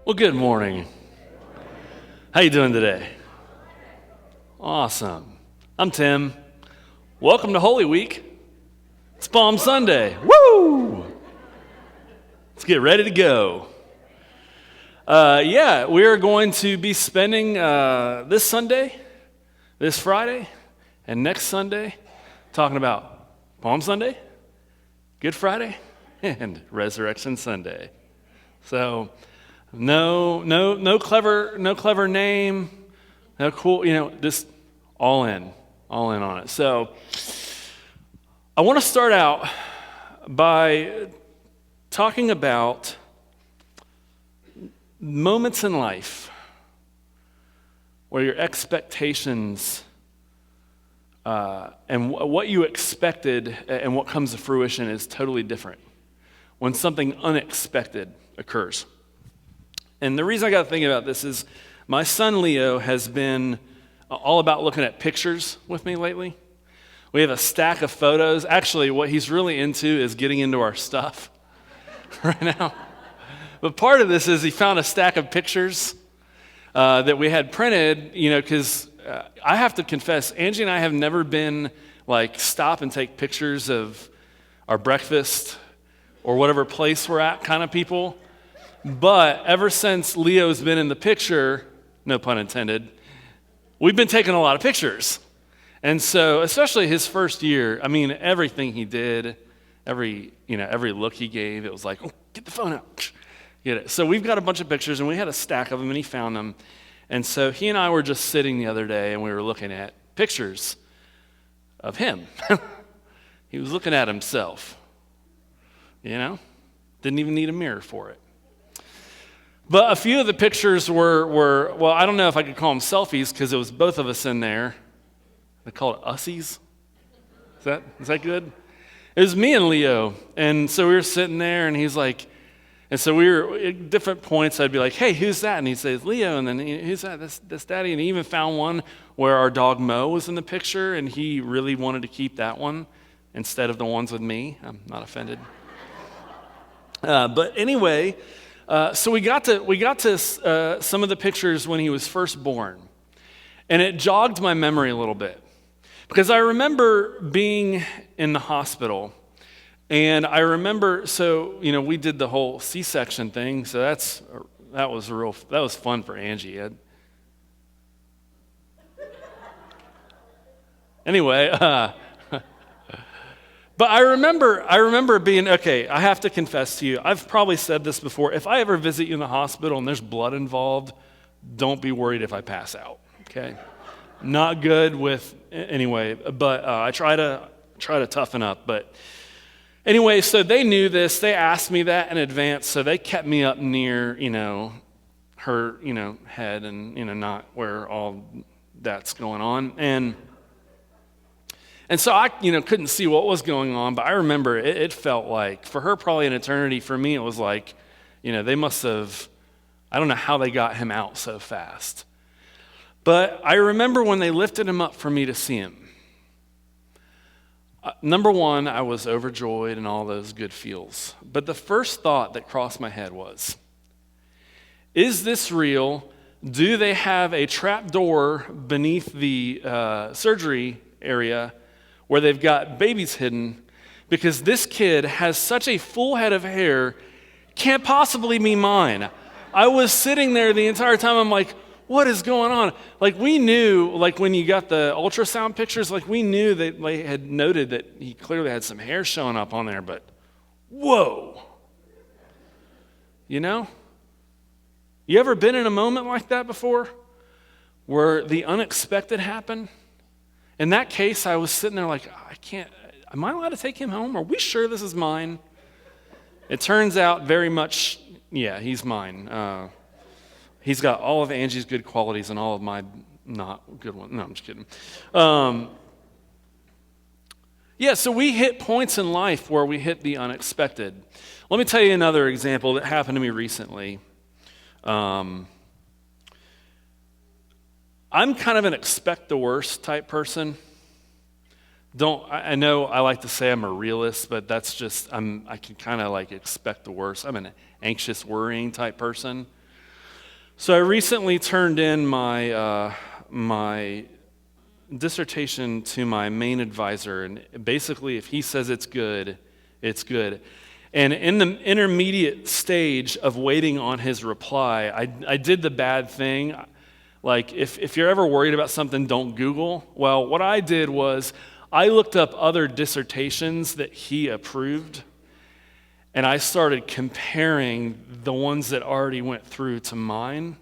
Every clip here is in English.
Well, good morning. How you doing today? Awesome. I'm Tim. Welcome to Holy Week. It's Palm Sunday. Woo! Let's get ready to go. We are going to be spending this Sunday, this Friday, and next Sunday talking about Palm Sunday, Good Friday, and Resurrection Sunday. So, no clever name, no cool, just all in on it. So, I want to start out by talking about moments in life where your expectations and what you expected and what comes to fruition is totally different when something unexpected occurs. And the reason I got to think about this is my son Leo has been all about looking at pictures with me lately. We have a stack of photos. Actually, what he's really into is getting into our stuff right now. But part of this is he found a stack of pictures that we had printed, because I have to confess, Angie and I have never been stop and take pictures of our breakfast or whatever place we're at kind of people. But ever since Leo's been in the picture, no pun intended, we've been taking a lot of pictures. And so, especially his first year, everything he did, every look he gave, it was like, oh, get the phone out. Get it. So we've got a bunch of pictures, and we had a stack of them, and he found them. And so he and I were just sitting the other day, and we were looking at pictures of him. He was looking at himself, Didn't even need a mirror for it. But a few of the pictures were well, I don't know if I could call them selfies because it was both of us in there. They call it ussies. Is that good? It was me and Leo. And so we were sitting there, and he's like, and so we were at different points, I'd be like, hey, who's that? And he'd say, it's Leo. And then, who's that? That's Daddy. And he even found one where our dog Mo was in the picture, and he really wanted to keep that one instead of the ones with me. I'm not offended. But anyway, so we got to some of the pictures when he was first born, and it jogged my memory a little bit because I remember being in the hospital, and I remember we did the whole C-section thing, so that was fun for Angie. Anyway. But I remember being, okay, I have to confess to you, I've probably said this before, if I ever visit you in the hospital and there's blood involved, don't be worried if I pass out, okay? Not good anyway, but I try to toughen up. But anyway, so they knew this, they asked me that in advance, so they kept me up near, her, head and, not where all that's going on. And so I, couldn't see what was going on, but I remember it felt like, for her probably an eternity, for me it was like, they must have, I don't know how they got him out so fast. But I remember when they lifted him up for me to see him. Number one, I was overjoyed and all those good feels. But the first thought that crossed my head was, is this real? Do they have a trap door beneath the surgery area where they've got babies hidden, because this kid has such a full head of hair, can't possibly be mine. I was sitting there the entire time, I'm like, what is going on? We knew, when you got the ultrasound pictures, we knew that they had noted that he clearly had some hair showing up on there, but whoa. You ever been in a moment like that before, where the unexpected happened? In that case, I was sitting there like, am I allowed to take him home? Are we sure this is mine? It turns out very much, yeah, he's mine. He's got all of Angie's good qualities and all of my not good ones. No, I'm just kidding. So we hit points in life where we hit the unexpected. Let me tell you another example that happened to me recently. I'm kind of an expect the worst type person. I know I like to say I'm a realist, but that's just, I can kind of expect the worst. I'm an anxious, worrying type person. So I recently turned in my dissertation to my main advisor, and basically if he says it's good, it's good. And in the intermediate stage of waiting on his reply, I did the bad thing. Like, if you're ever worried about something, don't Google. Well, what I did was I looked up other dissertations that he approved, and I started comparing the ones that already went through to mine.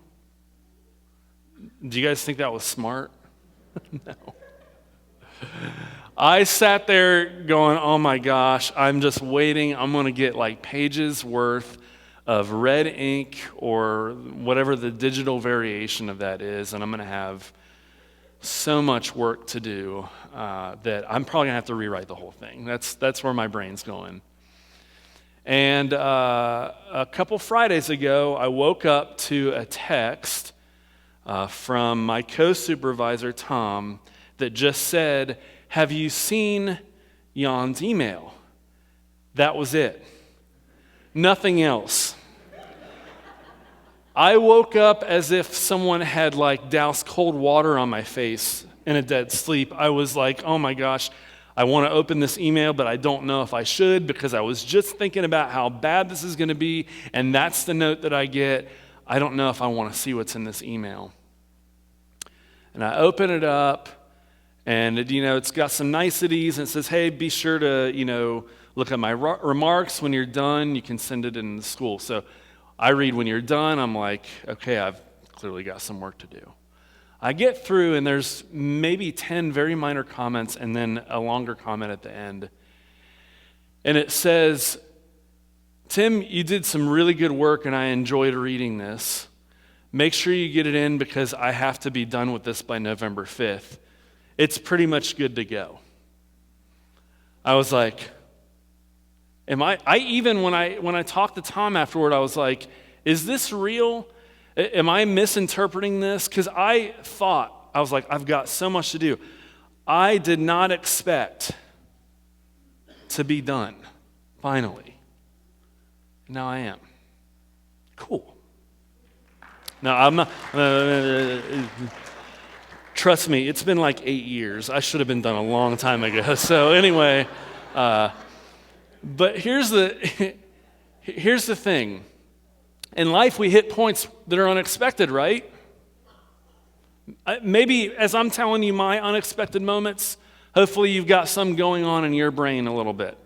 Do you guys think that was smart? No. I sat there going, oh my gosh, I'm just waiting. I'm going to get like pages worth of red ink or whatever the digital variation of that is, and I'm going to have so much work to do that I'm probably going to have to rewrite the whole thing. That's where my brain's going. And a couple Fridays ago, I woke up to a text from my co-supervisor, Tom, that just said, have you seen Jan's email? That was it. Nothing else. I woke up as if someone had like doused cold water on my face in a dead sleep. I was like, oh my gosh, I want to open this email, but I don't know if I should because I was just thinking about how bad this is going to be, and that's the note that I get. I don't know if I want to see what's in this email. And I open it up, and it's got some niceties, and it says, hey, be sure to, look at my remarks. When you're done, you can send it in the school. So I read when you're done. I'm like, okay, I've clearly got some work to do. I get through, and there's maybe 10 very minor comments and then a longer comment at the end. And it says, Tim, you did some really good work, and I enjoyed reading this. Make sure you get it in because I have to be done with this by November 5th. It's pretty much good to go. I was like, when I talked to Tom afterward, I was like, is this real? Am I misinterpreting this? Because I was like, I've got so much to do. I did not expect to be done, finally. Now I am. Cool. Now, I'm not, trust me, it's been like 8 years. I should have been done a long time ago. So anyway, but here's the thing. In life, we hit points that are unexpected, right? Maybe as I'm telling you my unexpected moments, hopefully you've got some going on in your brain a little bit.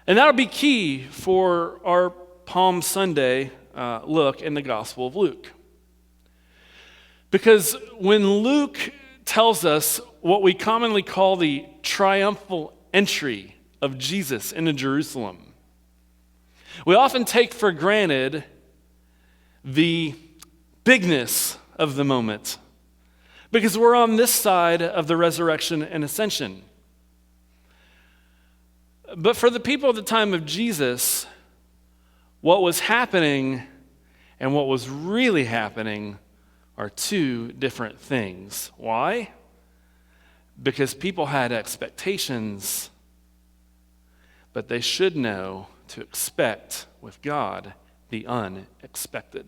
And that'll be key for our Palm Sunday look in the Gospel of Luke. Because when Luke tells us what we commonly call the triumphal entry of Jesus into Jerusalem, we often take for granted the bigness of the moment because we're on this side of the resurrection and ascension. But for the people at the time of Jesus, what was happening and what was really happening are two different things. Why? Because people had expectations, but they should know to expect with God the unexpected.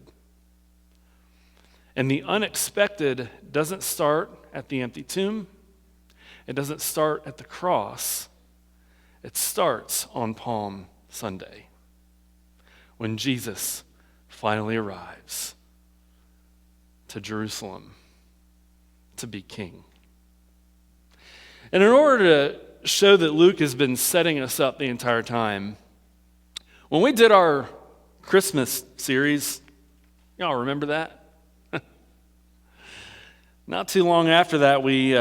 And the unexpected doesn't start at the empty tomb. It doesn't start at the cross. It starts on Palm Sunday when Jesus finally arrives to Jerusalem to be king. And in order to show that Luke has been setting us up the entire time, when we did our Christmas series, y'all remember that? Not too long after that, we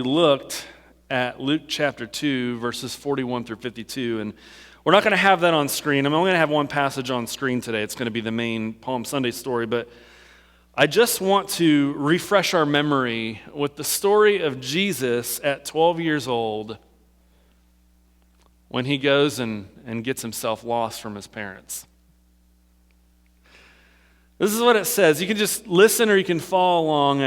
looked at Luke chapter 2, verses 41 through 52, and we're not going to have that on screen. I'm only going to have one passage on screen today. It's going to be the main Palm Sunday story, but I just want to refresh our memory with the story of Jesus at 12 years old when he goes and gets himself lost from his parents. This is what it says. You can just listen or you can follow along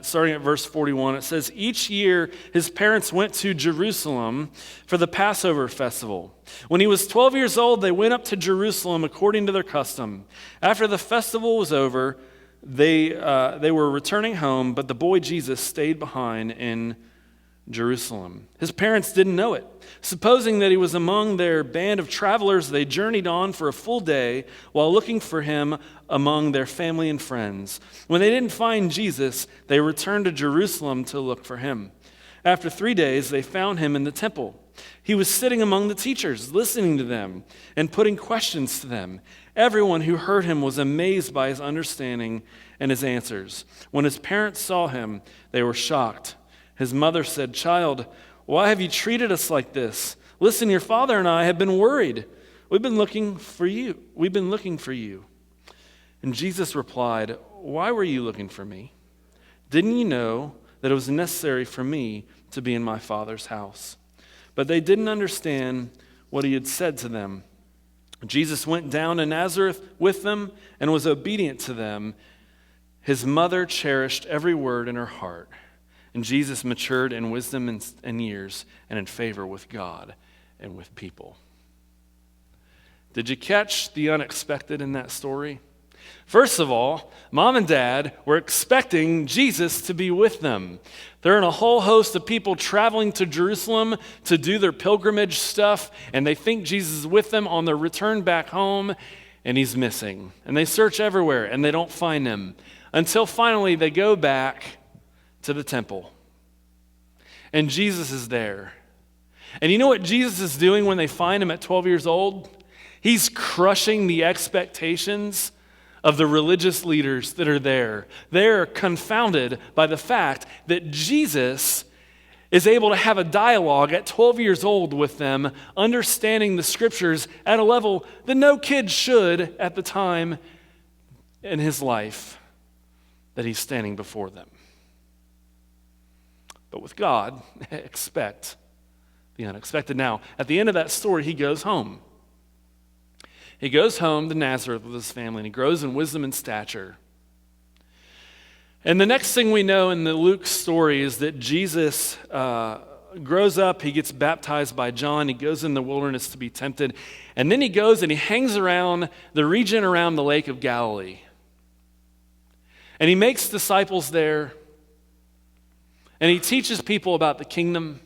starting at verse 41. It says, each year his parents went to Jerusalem for the Passover festival. When he was 12 years old, they went up to Jerusalem according to their custom. After the festival was over, they were returning home, but the boy Jesus stayed behind in Jerusalem. His parents didn't know it. Supposing that he was among their band of travelers, they journeyed on for a full day while looking for him among their family and friends. When they didn't find Jesus, they returned to Jerusalem to look for him. After 3 days, they found him in the temple. He was sitting among the teachers, listening to them and putting questions to them. Everyone who heard him was amazed by his understanding and his answers. When his parents saw him, they were shocked. His mother said, "Child, why have you treated us like this? Listen, your father and I have been worried. We've been looking for you. And Jesus replied, "Why were you looking for me? Didn't you know that it was necessary for me to be in my Father's house?" But they didn't understand what he had said to them. Jesus went down to Nazareth with them and was obedient to them. His mother cherished every word in her heart. And Jesus matured in wisdom and years and in favor with God and with people. Did you catch the unexpected in that story? First of all, mom and dad were expecting Jesus to be with them. They're in a whole host of people traveling to Jerusalem to do their pilgrimage stuff, and they think Jesus is with them on their return back home, and he's missing. And they search everywhere, and they don't find him, until finally they go back to the temple. And Jesus is there. And you know what Jesus is doing when they find him at 12 years old? He's crushing the expectations of the religious leaders that are there. They're confounded by the fact that Jesus is able to have a dialogue at 12 years old with them, understanding the scriptures at a level that no kid should at the time in his life that he's standing before them. But with God, expect the unexpected. Now, at the end of that story, he goes home. He goes home to Nazareth with his family, and he grows in wisdom and stature. And the next thing we know in the Luke story is that Jesus grows up, he gets baptized by John, he goes in the wilderness to be tempted, and then he goes and he hangs around the region around the Lake of Galilee. And he makes disciples there. And he teaches people about the kingdom,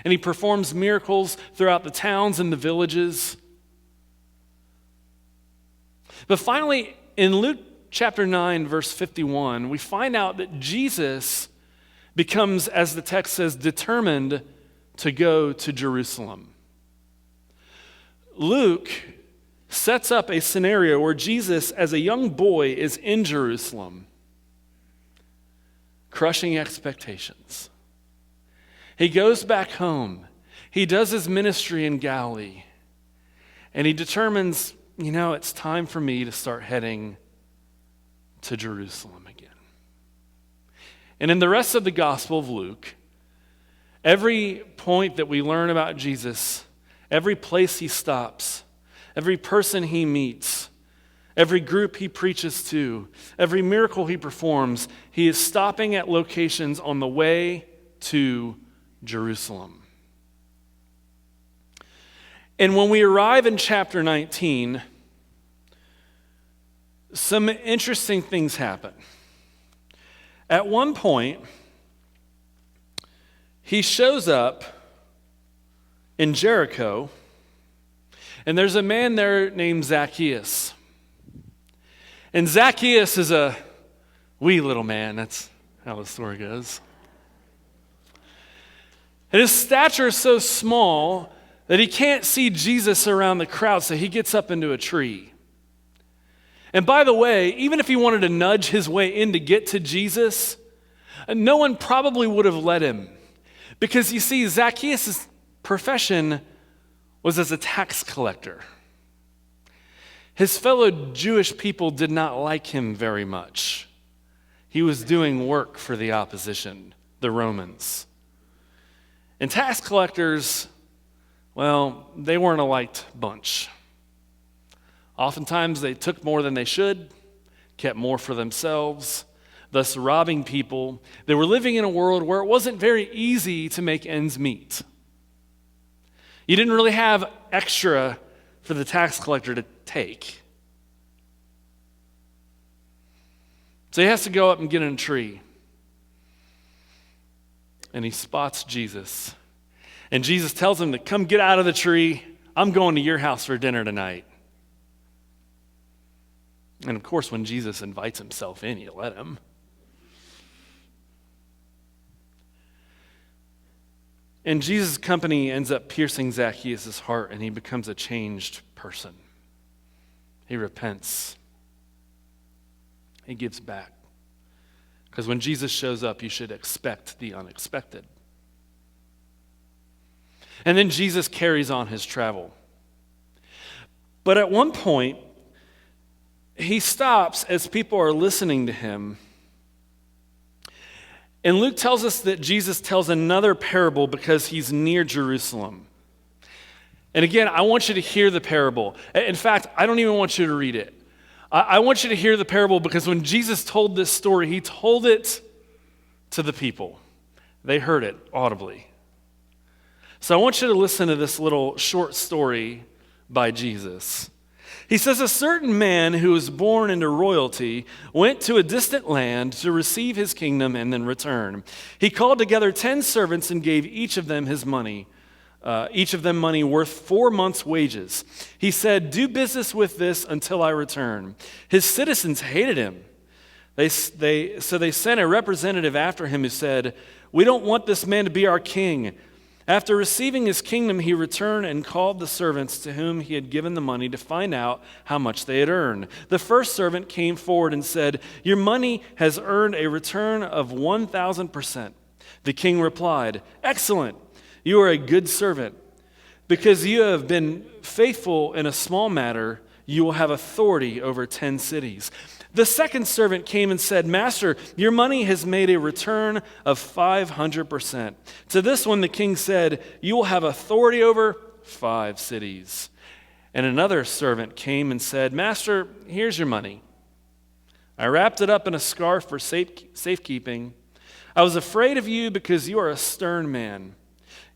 and he performs miracles throughout the towns and the villages. But finally, in Luke chapter 9, verse 51, we find out that Jesus becomes, as the text says, determined to go to Jerusalem. Luke sets up a scenario where Jesus, as a young boy, is in Jerusalem, crushing expectations. He goes back home. He does his ministry in Galilee. And he determines, it's time for me to start heading to Jerusalem again. And in the rest of the Gospel of Luke, every point that we learn about Jesus, every place he stops, every person he meets, every group he preaches to, every miracle he performs, he is stopping at locations on the way to Jerusalem. And when we arrive in chapter 19, some interesting things happen. At one point, he shows up in Jericho, and there's a man there named Zacchaeus. And Zacchaeus is a wee little man. That's how the story goes. And his stature is so small that he can't see Jesus around the crowd, so he gets up into a tree. And by the way, even if he wanted to nudge his way in to get to Jesus, no one probably would have let him. Because you see, Zacchaeus' profession was as a tax collector. His fellow Jewish people did not like him very much. He was doing work for the opposition, the Romans. And tax collectors, well, they weren't a liked bunch. Oftentimes they took more than they should, kept more for themselves, thus robbing people. They were living in a world where it wasn't very easy to make ends meet. You didn't really have extra for the tax collector to take. So he has to go up and get in a tree. And he spots Jesus. And Jesus tells him to come get out of the tree. I'm going to your house for dinner tonight. And of course, when Jesus invites himself in, you let him. And Jesus' company ends up piercing Zacchaeus' heart, and he becomes a changed person. He repents. He gives back. Because when Jesus shows up, you should expect the unexpected. And then Jesus carries on his travel. But at one point, he stops as people are listening to him. And Luke tells us that Jesus tells another parable because he's near Jerusalem. And again, I want you to hear the parable. In fact, I don't even want you to read it. I want you to hear the parable because when Jesus told this story, he told it to the people. They heard it audibly. So I want you to listen to this little short story by Jesus. He says, a certain man who was born into royalty went to a distant land to receive his kingdom and then return. He called together 10 servants and gave each of them money worth 4 months' wages. He said, do business with this until I return. His citizens hated him. So they sent a representative after him who said, we don't want this man to be our king. After receiving his kingdom, he returned and called the servants to whom he had given the money to find out how much they had earned. The first servant came forward and said, your money has earned a return of 1,000%. The king replied, excellent, you are a good servant. Because you have been faithful in a small matter, you will have authority over 10 cities. The second servant came and said, master, your money has made a return of 500%. To this one the king said, you will have authority over 5 cities. And another servant came and said, master, here's your money. I wrapped it up in a scarf for safekeeping. I was afraid of you because you are a stern man.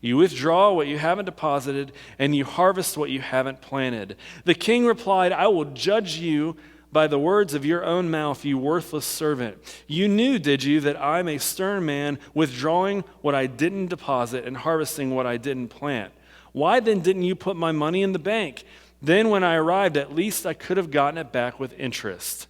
You withdraw what you haven't deposited, and you harvest what you haven't planted. The king replied, I will judge you by the words of your own mouth, you worthless servant. You knew, did you, that I'm a stern man, withdrawing what I didn't deposit and harvesting what I didn't plant? Why then didn't you put my money in the bank? Then when I arrived, at least I could have gotten it back with interest.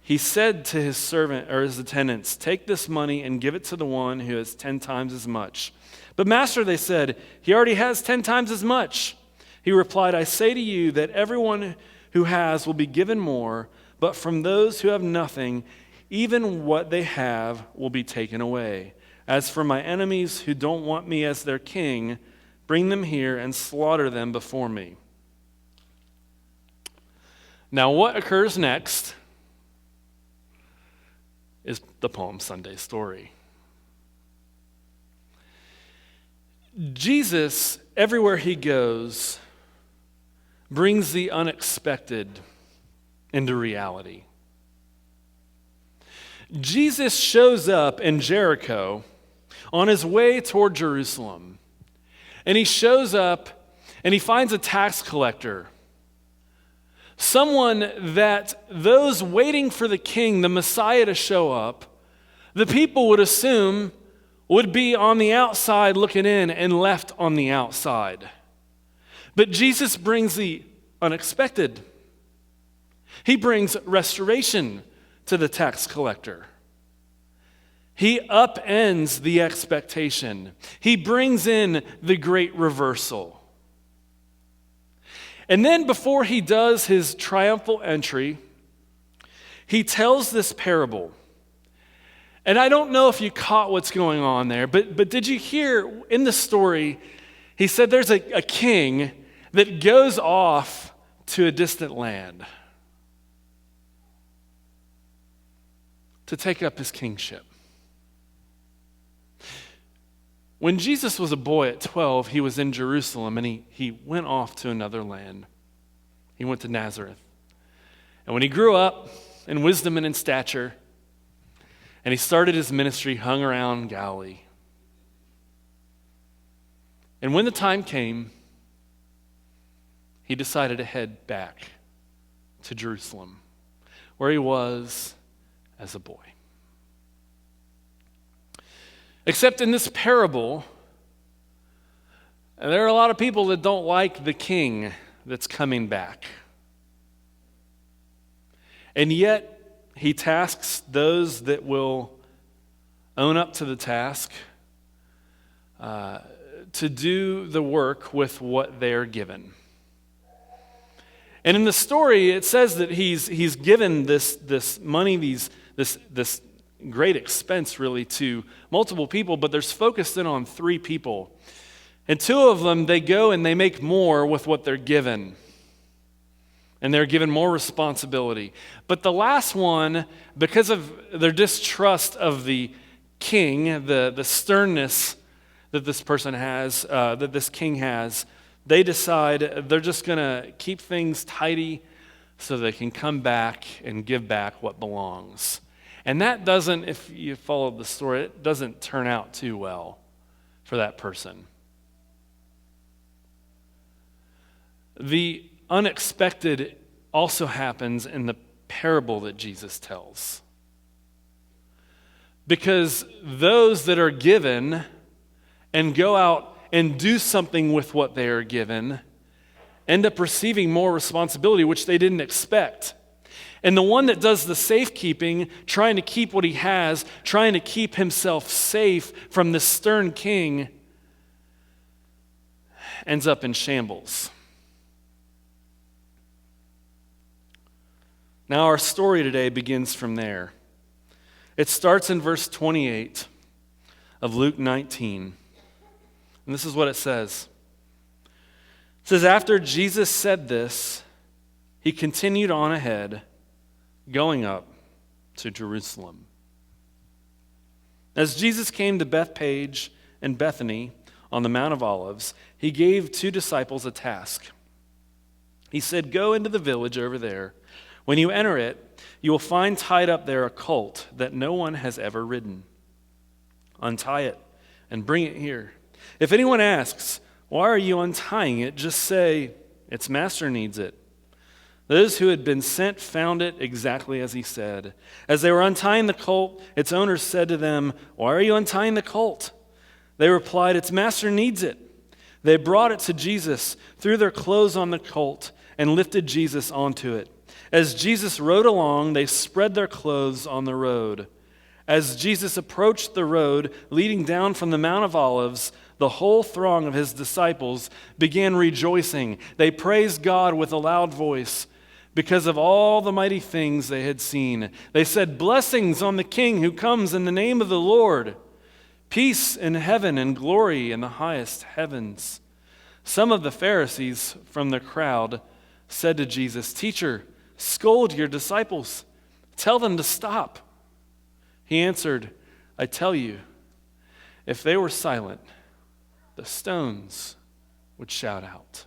He said to his servant or his attendants, take this money and give it to the one who has 10 times as much. But master, they said, he already has 10 times as much. He replied, I say to you that everyone who has will be given more, but from those who have nothing, even what they have will be taken away. As for my enemies who don't want me as their king, bring them here and slaughter them before me. Now, what occurs next is the Palm Sunday story. Jesus, everywhere he goes, brings the unexpected into reality. Jesus shows up in Jericho on his way toward Jerusalem. And he shows up and he finds a tax collector. Someone that those waiting for the king, the Messiah, to show up, the people would assume would be on the outside looking in and left on the outside. But Jesus brings the unexpected. He brings restoration to the tax collector. He upends the expectation. He brings in the great reversal. And then before he does his triumphal entry, he tells this parable. And I don't know if you caught what's going on there, but did you hear in the story, he said there's a king that goes off to a distant land to take up his kingship. When Jesus was a boy at 12, he was in Jerusalem and he went off to another land. He went to Nazareth. And when he grew up, in wisdom and in stature, and he started his ministry, hung around Galilee. And when the time came, he decided to head back to Jerusalem, where he was as a boy. Except in this parable, there are a lot of people that don't like the king that's coming back. And yet, he tasks those that will own up to the task to do the work with what they're given. And in the story, it says that he's given this money, this great expense really to multiple people, but there's focused in on 3 people. And 2 of them, they go and they make more with what they're given. And they're given more responsibility. But the last one, because of their distrust of the king, the sternness that this person has, that this king has, they decide they're just going to keep things tidy so they can come back and give back what belongs. And that doesn't, if you follow the story, it doesn't turn out too well for that person. The unexpected also happens in the parable that Jesus tells. Because those that are given and go out and do something with what they are given end up receiving more responsibility, which they didn't expect. And the one that does the safekeeping, trying to keep what he has, trying to keep himself safe from the stern king, ends up in shambles. Now our story today begins from there. It starts in verse 28 of Luke 19. And this is what it says. It says, after Jesus said this, he continued on ahead, going up to Jerusalem. As Jesus came to Bethphage and Bethany on the Mount of Olives, he gave 2 disciples a task. He said, go into the village over there. When you enter it, you will find tied up there a colt that no one has ever ridden. Untie it and bring it here. If anyone asks, why are you untying it? Just say, its master needs it. Those who had been sent found it exactly as he said. As they were untying the colt, its owner said to them, why are you untying the colt? They replied, its master needs it. They brought it to Jesus, threw their clothes on the colt, and lifted Jesus onto it. As Jesus rode along, they spread their clothes on the road. As Jesus approached the road leading down from the Mount of Olives, the whole throng of his disciples began rejoicing. They praised God with a loud voice because of all the mighty things they had seen. They said, blessings on the King who comes in the name of the Lord. Peace in heaven and glory in the highest heavens. Some of the Pharisees from the crowd said to Jesus, Teacher, scold your disciples. Tell them to stop. He answered, I tell you, if they were silent, the stones would shout out.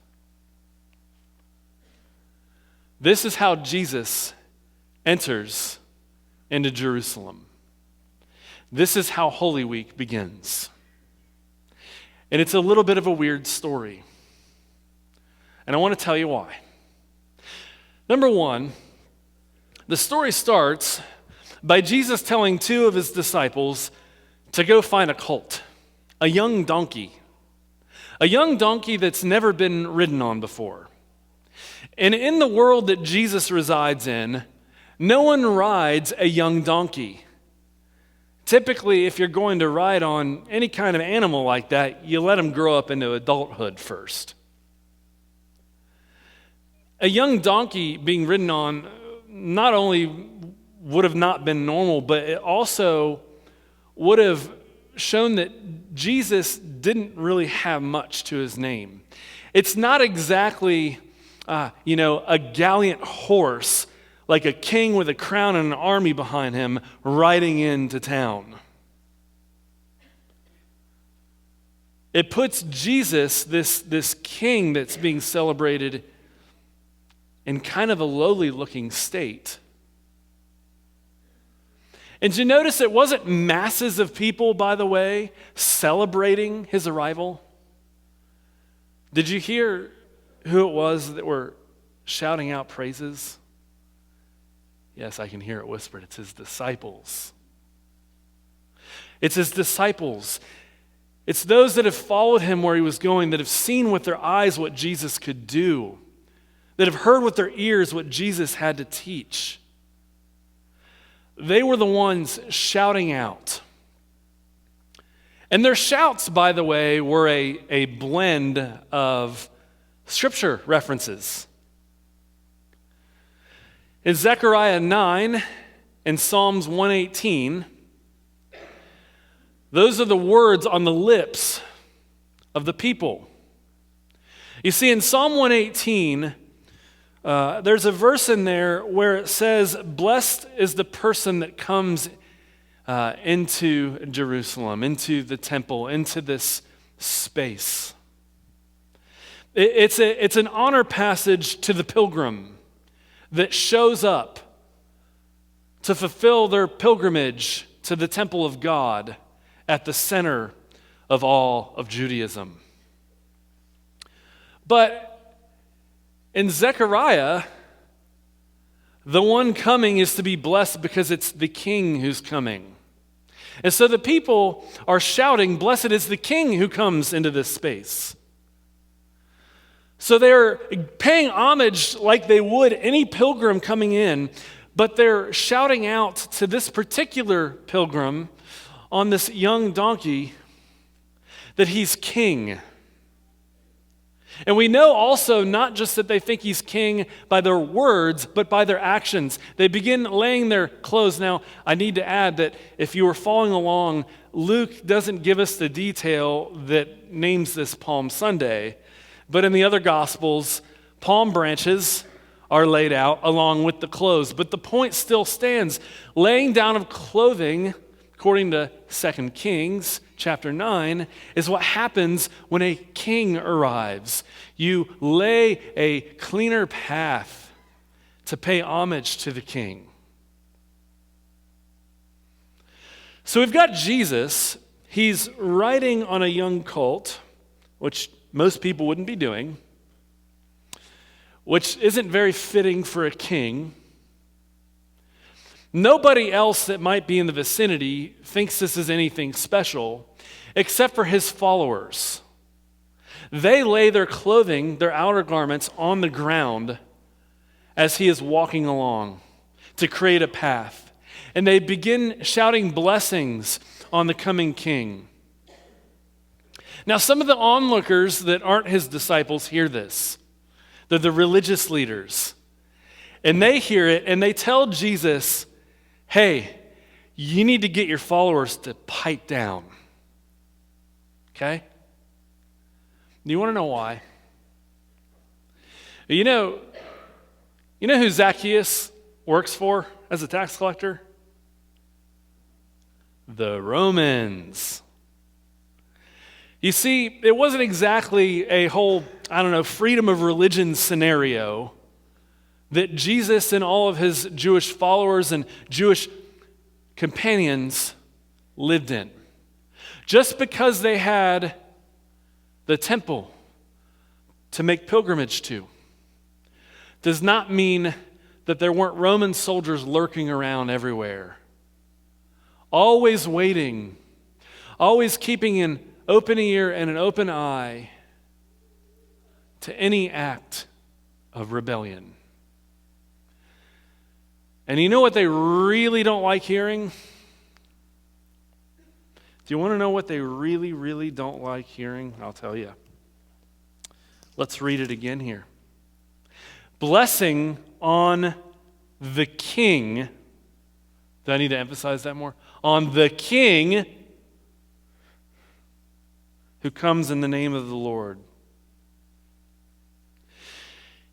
This is how Jesus enters into Jerusalem. This is how Holy Week begins. And it's a little bit of a weird story. And I want to tell you why. Number one, the story starts by Jesus telling 2 of his disciples to go find a colt, a young donkey that's never been ridden on before. And in the world that Jesus resides in, no one rides a young donkey. Typically, if you're going to ride on any kind of animal like that, you let them grow up into adulthood first. A young donkey being ridden on not only would have not been normal, but it also would have shown that Jesus didn't really have much to his name. It's not exactly, a gallant horse like a king with a crown and an army behind him riding into town. It puts Jesus, this king that's being celebrated, in kind of a lowly looking state. And did you notice it wasn't masses of people, by the way, celebrating his arrival? Did you hear who it was that were shouting out praises? Yes, I can hear it whispered. It's his disciples. It's his disciples. It's those that have followed him where he was going, that have seen with their eyes what Jesus could do, that have heard with their ears what Jesus had to teach. They were the ones shouting out. And their shouts, by the way, were a blend of scripture references. In Zechariah 9 and Psalms 118, those are the words on the lips of the people. You see, in Psalm 118, there's a verse in there where it says, "Blessed is the person that comes into Jerusalem, into the temple, into this space." It's an honor passage to the pilgrim that shows up to fulfill their pilgrimage to the temple of God at the center of all of Judaism. But in Zechariah, the one coming is to be blessed because it's the king who's coming. And so the people are shouting, "Blessed is the king who comes into this space." So they're paying homage like they would any pilgrim coming in, but they're shouting out to this particular pilgrim on this young donkey that he's king. And we know also not just that they think he's king by their words, but by their actions. They begin laying their clothes. Now, I need to add that if you were following along, Luke doesn't give us the detail that names this Palm Sunday, but in the other Gospels, palm branches are laid out along with the clothes. But the point still stands. Laying down of clothing, according to 2 Kings chapter 9, is what happens when a king arrives. You lay a cleaner path to pay homage to the king. So we've got Jesus. He's riding on a young colt, which most people wouldn't be doing, which isn't very fitting for a king. Nobody else that might be in the vicinity thinks this is anything special, except for his followers. They lay their clothing, their outer garments, on the ground as he is walking along to create a path. And they begin shouting blessings on the coming king. Now, some of the onlookers that aren't his disciples hear this. They're the religious leaders. And they hear it and they tell Jesus, "Hey, you need to get your followers to pipe down." Okay? Do you want to know why? You know who Zacchaeus works for as a tax collector? The Romans. You see, it wasn't exactly a whole, freedom of religion scenario that Jesus and all of his Jewish followers and Jewish companions lived in. Just because they had the temple to make pilgrimage to does not mean that there weren't Roman soldiers lurking around everywhere, always waiting, always keeping an open ear and an open eye to any act of rebellion. And you know what they really don't like hearing? Do you want to know what they really, really don't like hearing? I'll tell you. Let's read it again here. Blessing on the king. Do I need to emphasize that more? On the king who comes in the name of the Lord.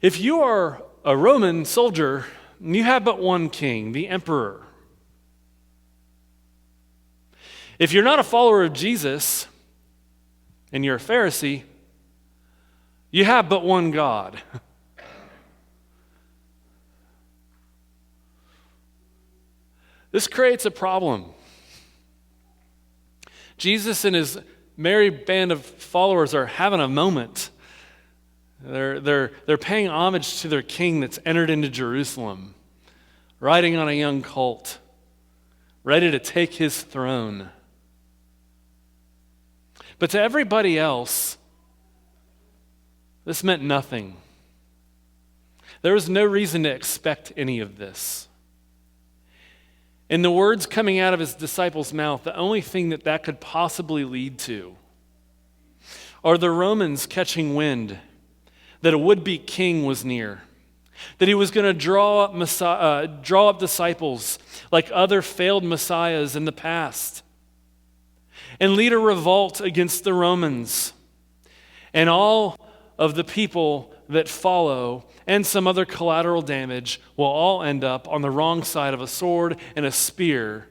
If you are a Roman soldier, you have but one king, the emperor. If you're not a follower of Jesus and you're a Pharisee, you have but one God. This creates a problem. Jesus and his merry band of followers are having a moment. They're paying homage to their king that's entered into Jerusalem, riding on a young colt, ready to take his throne. But to everybody else, this meant nothing. There was no reason to expect any of this. In the words coming out of his disciples' mouth, the only thing that could possibly lead to are the Romans catching wind that a would-be king was near, that he was going to draw up disciples like other failed messiahs in the past, and lead a revolt against the Romans. And all of the people that follow and some other collateral damage will all end up on the wrong side of a sword and a spear,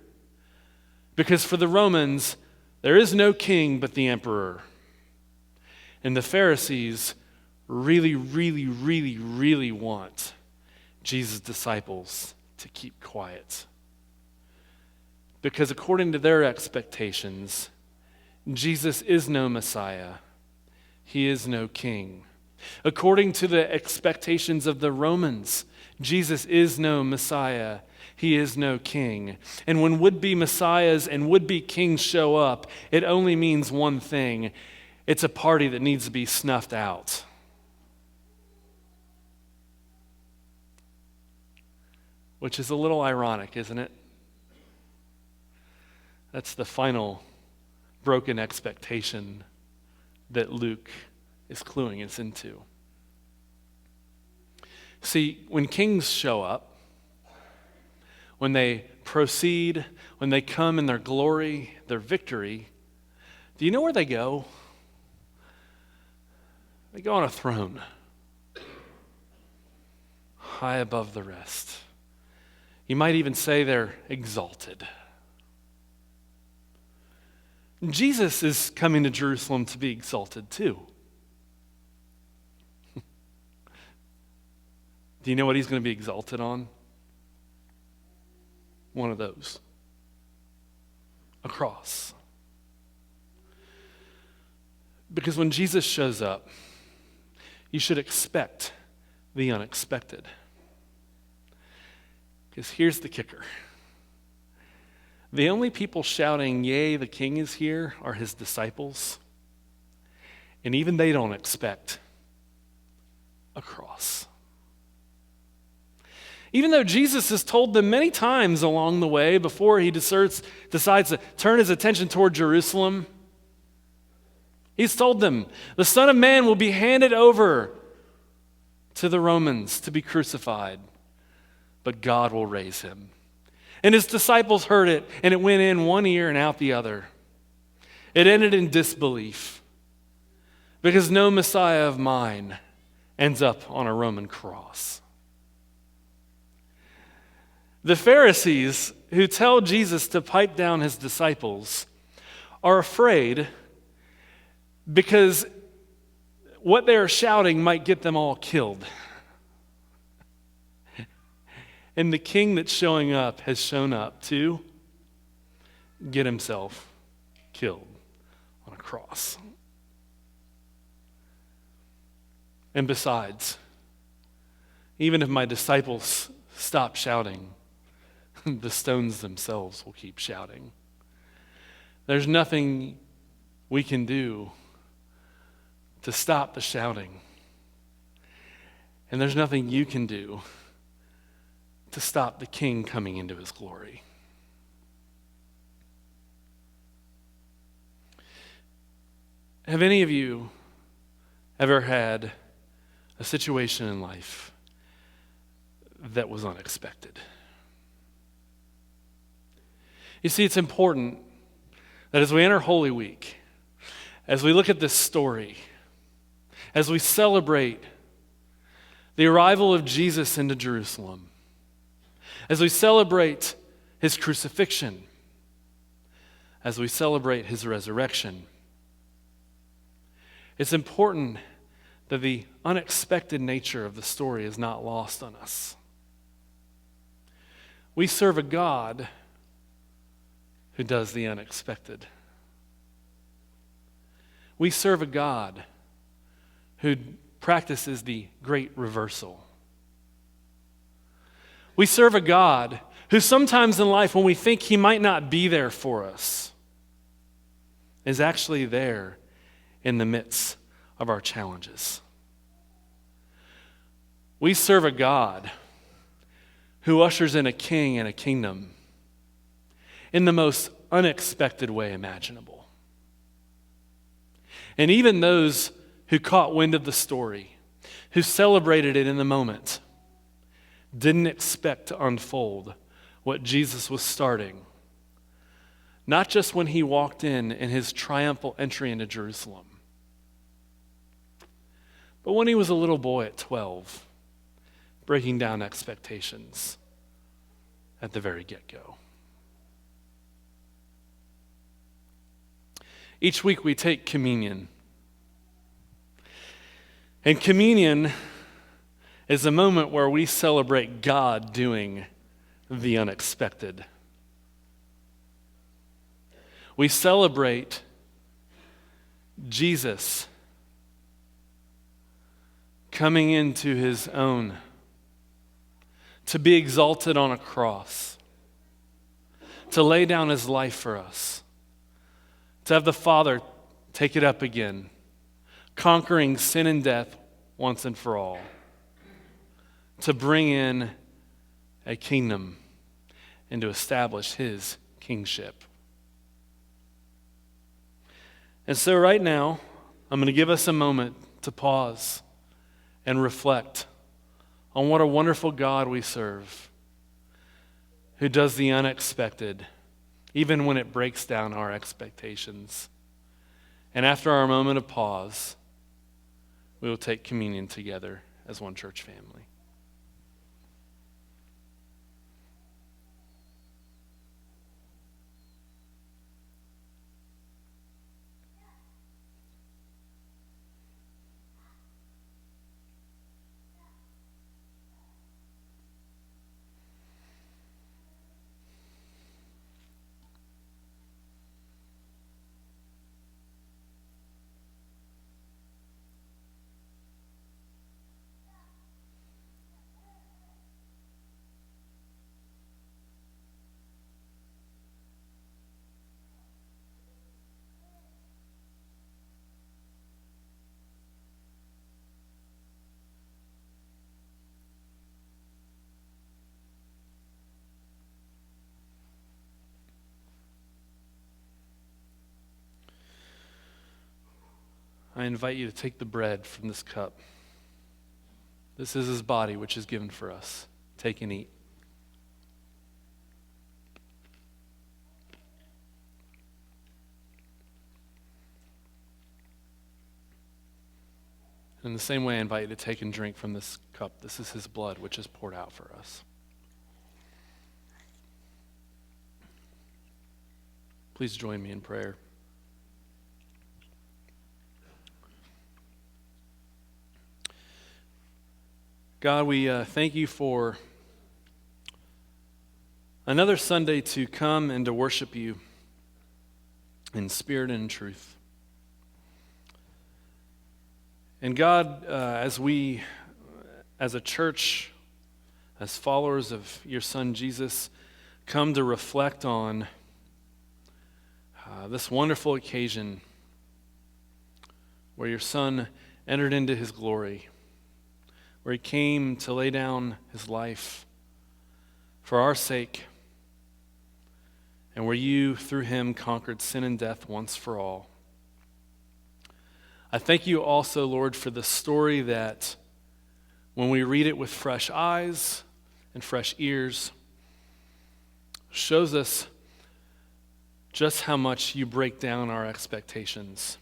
because for the Romans, there is no king but the emperor. And the Pharisees really, really, really, really want Jesus' disciples to keep quiet. Because according to their expectations, Jesus is no Messiah. He is no king. According to the expectations of the Romans, Jesus is no Messiah. He is no king. And when would-be messiahs and would-be kings show up, it only means one thing. It's a party that needs to be snuffed out. Which is a little ironic, isn't it? That's the final broken expectation that Luke is cluing us into. See, when kings show up, when they proceed, when they come in their glory, their victory, do you know where they go? They go on a throne, high above the rest. You might even say they're exalted. Jesus is coming to Jerusalem to be exalted too. Do you know what he's going to be exalted on? One of those. A cross. Because when Jesus shows up, you should expect the unexpected. Because here's the kicker. The only people shouting, "Yay, the king is here," are his disciples. And even they don't expect a cross. Even though Jesus has told them many times along the way before he decides to turn his attention toward Jerusalem, he's told them, the Son of Man will be handed over to the Romans to be crucified, but God will raise him. And his disciples heard it, and it went in one ear and out the other. It ended in disbelief, because no Messiah of mine ends up on a Roman cross. The Pharisees, who tell Jesus to pipe down his disciples, are afraid because what they're shouting might get them all killed. And the king that's showing up has shown up to get himself killed on a cross. And besides, even if my disciples stop shouting, the stones themselves will keep shouting. There's nothing we can do to stop the shouting. And there's nothing you can do to stop the king coming into his glory. Have any of you ever had a situation in life that was unexpected? You see, it's important that as we enter Holy Week, as we look at this story, as we celebrate the arrival of Jesus into Jerusalem, as we celebrate his crucifixion, as we celebrate his resurrection, it's important that the unexpected nature of the story is not lost on us. We serve a God who does the unexpected. We serve a God who practices the great reversal. We serve a God who sometimes in life, when we think he might not be there for us, is actually there in the midst of our challenges. We serve a God who ushers in a king and a kingdom in the most unexpected way imaginable. And even those who caught wind of the story, who celebrated it in the moment, didn't expect to unfold what Jesus was starting, not just when he walked in his triumphal entry into Jerusalem, but when he was a little boy at 12, breaking down expectations at the very get-go. Each week we take communion. And communion is a moment where we celebrate God doing the unexpected. We celebrate Jesus coming into his own, to be exalted on a cross, to lay down his life for us, to have the Father take it up again, conquering sin and death once and for all, to bring in a kingdom and to establish his kingship. And so right now, I'm going to give us a moment to pause and reflect on what a wonderful God we serve, who does the unexpected, even when it breaks down our expectations. And after our moment of pause, we will take communion together as one church family. I invite you to take the bread from this cup. This is his body, which is given for us. Take and eat. In the same way, I invite you to take and drink from this cup. This is his blood, which is poured out for us. Please join me in prayer. God, we thank you for another Sunday to come and to worship you in spirit and in truth. And God, as we, as a church, as followers of your Son Jesus, come to reflect on this wonderful occasion where your Son entered into his glory, where he came to lay down his life for our sake, and where you, through him, conquered sin and death once for all. I thank you also, Lord, for the story that when we read it with fresh eyes and fresh ears, shows us just how much you break down our expectations.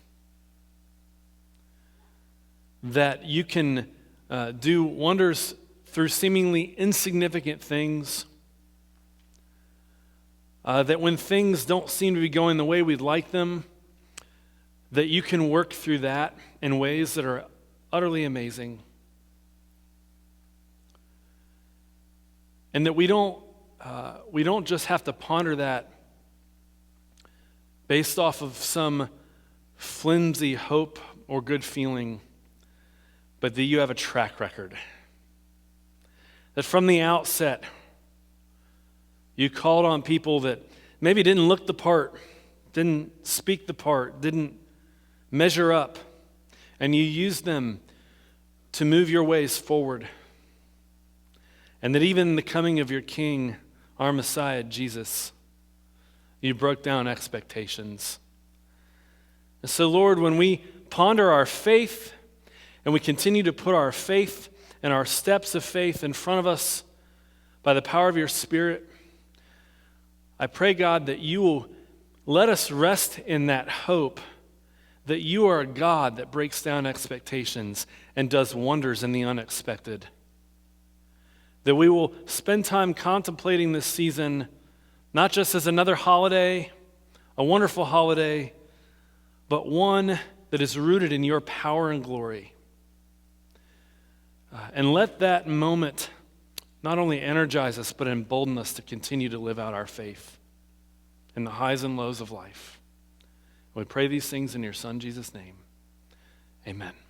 That you can do wonders through seemingly insignificant things. That when things don't seem to be going the way we'd like them, that you can work through that in ways that are utterly amazing. And that we don't just have to ponder that based off of some flimsy hope or good feeling, but that you have a track record. That from the outset, you called on people that maybe didn't look the part, didn't speak the part, didn't measure up, and you used them to move your ways forward. And that even in the coming of your King, our Messiah, Jesus, you broke down expectations. And so, Lord, when we ponder our faith and we continue to put our faith and our steps of faith in front of us by the power of your Spirit, I pray, God, that you will let us rest in that hope that you are a God that breaks down expectations and does wonders in the unexpected. That we will spend time contemplating this season, not just as another holiday, a wonderful holiday, but one that is rooted in your power and glory. And let that moment not only energize us, but embolden us to continue to live out our faith in the highs and lows of life. We pray these things in your Son, Jesus' name. Amen.